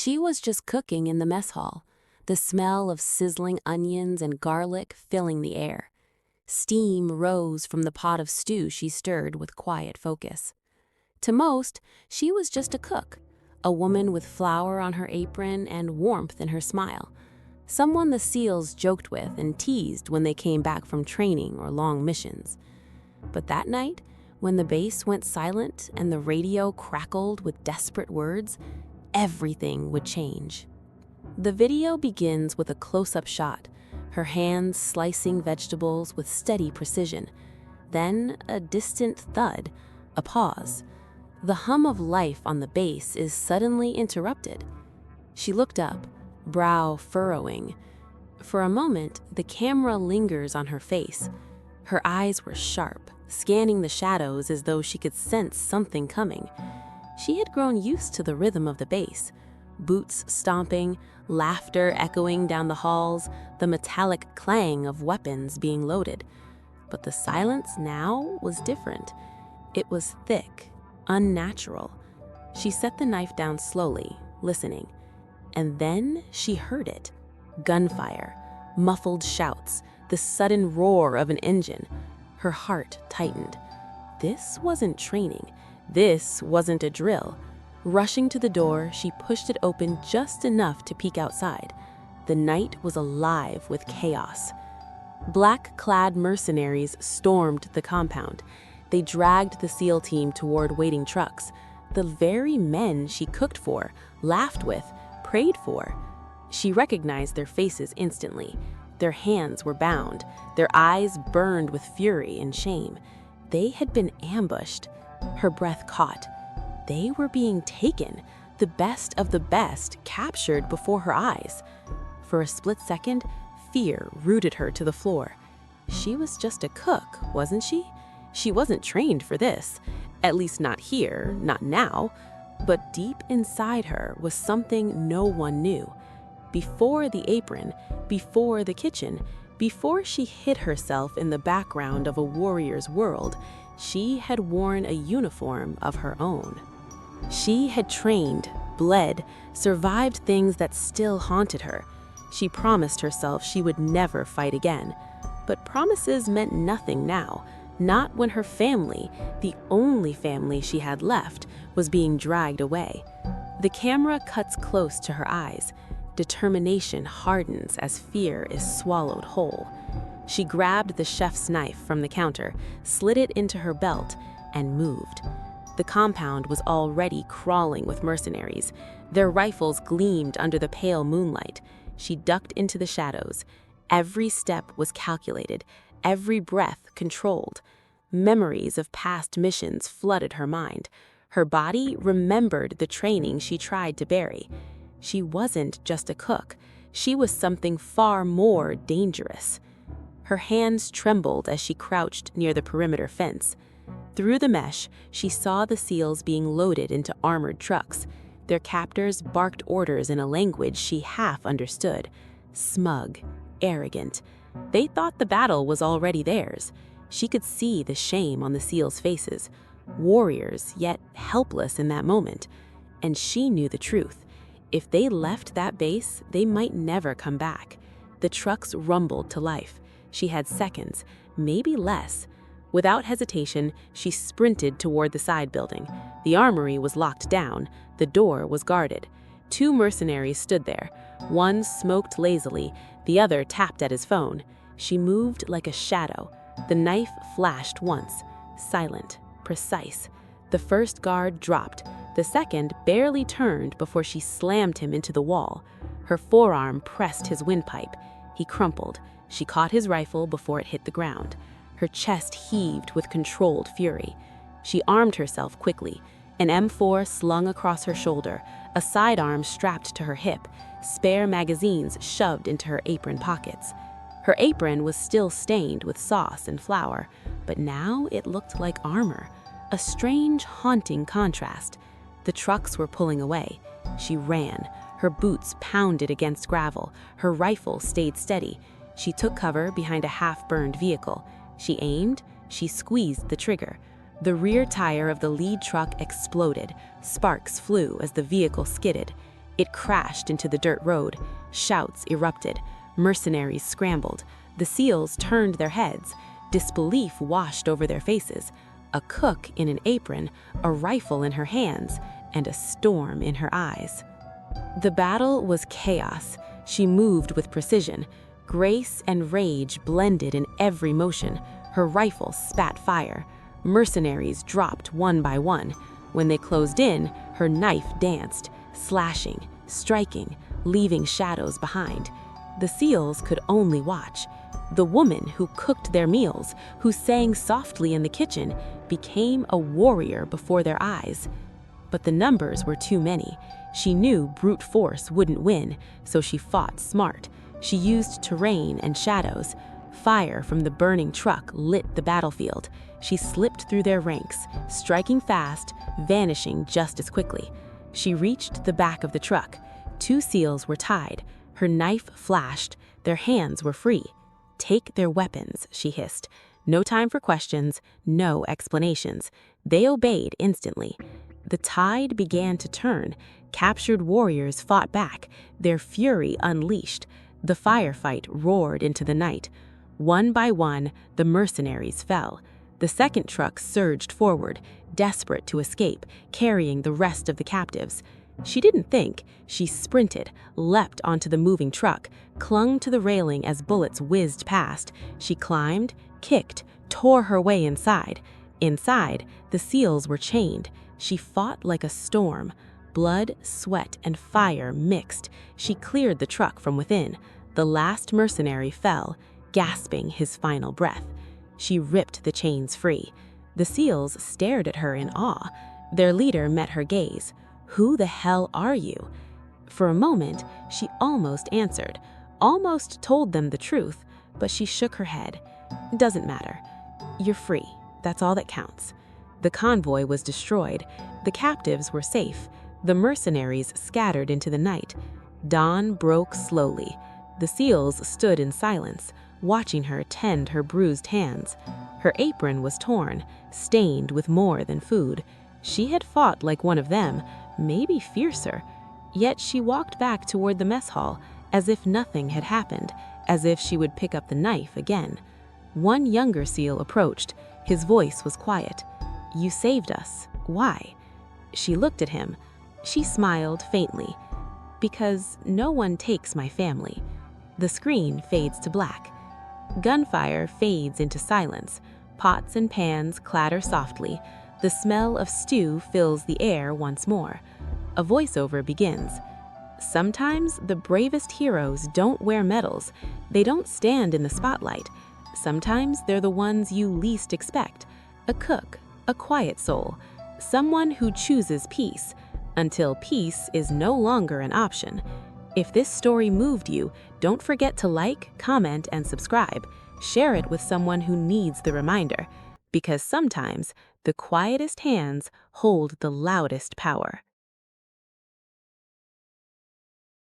She was just cooking in the mess hall, the smell of sizzling onions and garlic filling the air. Steam rose from the pot of stew she stirred with quiet focus. To most, she was just a cook, a woman with flour on her apron and warmth in her smile, someone the SEALs joked with and teased when they came back from training or long missions. But that night, when the base went silent and the radio crackled with desperate words, everything would change. The video begins with a close-up shot, her hands slicing vegetables with steady precision. Then a distant thud, a pause. The hum of life on the base is suddenly interrupted. She looked up, brow furrowing. For a moment, the camera lingers on her face. Her eyes were sharp, scanning the shadows as though she could sense something coming. She had grown used to the rhythm of the base. Boots stomping, laughter echoing down the halls, the metallic clang of weapons being loaded. But the silence now was different. It was thick, unnatural. She set the knife down slowly, listening. And then she heard it. Gunfire, muffled shouts, the sudden roar of an engine. Her heart tightened. This wasn't training. This wasn't a drill. Rushing to the door, she pushed it open just enough to peek outside. The night was alive with chaos. Black-clad mercenaries stormed the compound. They dragged the SEAL team toward waiting trucks. The very men she cooked for, laughed with, prayed for. She recognized their faces instantly. Their hands were bound. Their eyes burned with fury and shame. They had been ambushed. Her breath caught. They were being taken, the best of the best, captured before her eyes. For a split second, fear rooted her to the floor. She was just a cook, wasn't she? She wasn't trained for this, at least not here, not now. But deep inside her was something no one knew. Before the apron, before the kitchen, before she hid herself in the background of a warrior's world, she had worn a uniform of her own. She had trained, bled, survived things that still haunted her. She promised herself she would never fight again. But promises meant nothing now, not when her family, the only family she had left, was being dragged away. The camera cuts close to her eyes. Determination hardens as fear is swallowed whole. She grabbed the chef's knife from the counter, slid it into her belt, and moved. The compound was already crawling with mercenaries. Their rifles gleamed under the pale moonlight. She ducked into the shadows. Every step was calculated, every breath controlled. Memories of past missions flooded her mind. Her body remembered the training she tried to bury. She wasn't just a cook. She was something far more dangerous. Her hands trembled as she crouched near the perimeter fence. Through the mesh, she saw the SEALs being loaded into armored trucks. Their captors barked orders in a language she half understood. Smug, arrogant. They thought the battle was already theirs. She could see the shame on the SEALs' faces. Warriors, yet helpless in that moment. And she knew the truth. If they left that base, they might never come back. The trucks rumbled to life. She had seconds, maybe less. Without hesitation, she sprinted toward the side building. The armory was locked down. The door was guarded. 2 mercenaries stood there. One smoked lazily. The other tapped at his phone. She moved like a shadow. The knife flashed once. Silent, precise. The first guard dropped. The second barely turned before she slammed him into the wall. Her forearm pressed his windpipe. He crumpled. She caught his rifle before it hit the ground. Her chest heaved with controlled fury. She armed herself quickly. An M4 slung across her shoulder, a sidearm strapped to her hip, spare magazines shoved into her apron pockets. Her apron was still stained with sauce and flour, but now it looked like armor, a strange, haunting contrast. The trucks were pulling away. She ran. Her boots pounded against gravel. Her rifle stayed steady. She took cover behind a half-burned vehicle. She aimed. She squeezed the trigger. The rear tire of the lead truck exploded. Sparks flew as the vehicle skidded. It crashed into the dirt road. Shouts erupted. Mercenaries scrambled. The seals turned their heads. Disbelief washed over their faces. A cook in an apron, a rifle in her hands, and a storm in her eyes. The battle was chaos. She moved with precision. Grace and rage blended in every motion. Her rifle spat fire. Mercenaries dropped one by one. When they closed in, her knife danced, slashing, striking, leaving shadows behind. The seals could only watch. The woman who cooked their meals, who sang softly in the kitchen, became a warrior before their eyes. But the numbers were too many. She knew brute force wouldn't win, so she fought smart. She used terrain and shadows. Fire from the burning truck lit the battlefield. She slipped through their ranks, striking fast, vanishing just as quickly. She reached the back of the truck. 2 seals were tied. Her knife flashed. Their hands were free. "Take their weapons," she hissed. No time for questions, no explanations. They obeyed instantly. The tide began to turn. Captured warriors fought back, their fury unleashed. The firefight roared into the night. One by one, the mercenaries fell. The second truck surged forward, desperate to escape, carrying the rest of the captives. She didn't think. She sprinted, leapt onto the moving truck, clung to the railing as bullets whizzed past. She climbed, kicked, tore her way inside. Inside, the seals were chained. She fought like a storm. Blood, sweat, and fire mixed. She cleared the truck from within. The last mercenary fell, gasping his final breath. She ripped the chains free. The seals stared at her in awe. Their leader met her gaze. "Who the hell are you?" For a moment, she almost answered, almost told them the truth, but she shook her head. "Doesn't matter. You're free. That's all that counts." The convoy was destroyed. The captives were safe. The mercenaries scattered into the night. Dawn broke slowly. The seals stood in silence, watching her tend her bruised hands. Her apron was torn, stained with more than food. She had fought like one of them, maybe fiercer. Yet she walked back toward the mess hall, as if nothing had happened, as if she would pick up the knife again. One younger seal approached. His voice was quiet. "You saved us. Why?" She looked at him. She smiled faintly. "Because no one takes my family." The screen fades to black. Gunfire fades into silence. Pots and pans clatter softly. The smell of stew fills the air once more. A voiceover begins. "Sometimes the bravest heroes don't wear medals. They don't stand in the spotlight. Sometimes they're the ones you least expect. A cook, a quiet soul, someone who chooses peace, until peace is no longer an option." If this story moved you, don't forget to like, comment, and subscribe. Share it with someone who needs the reminder, because sometimes the quietest hands hold the loudest power.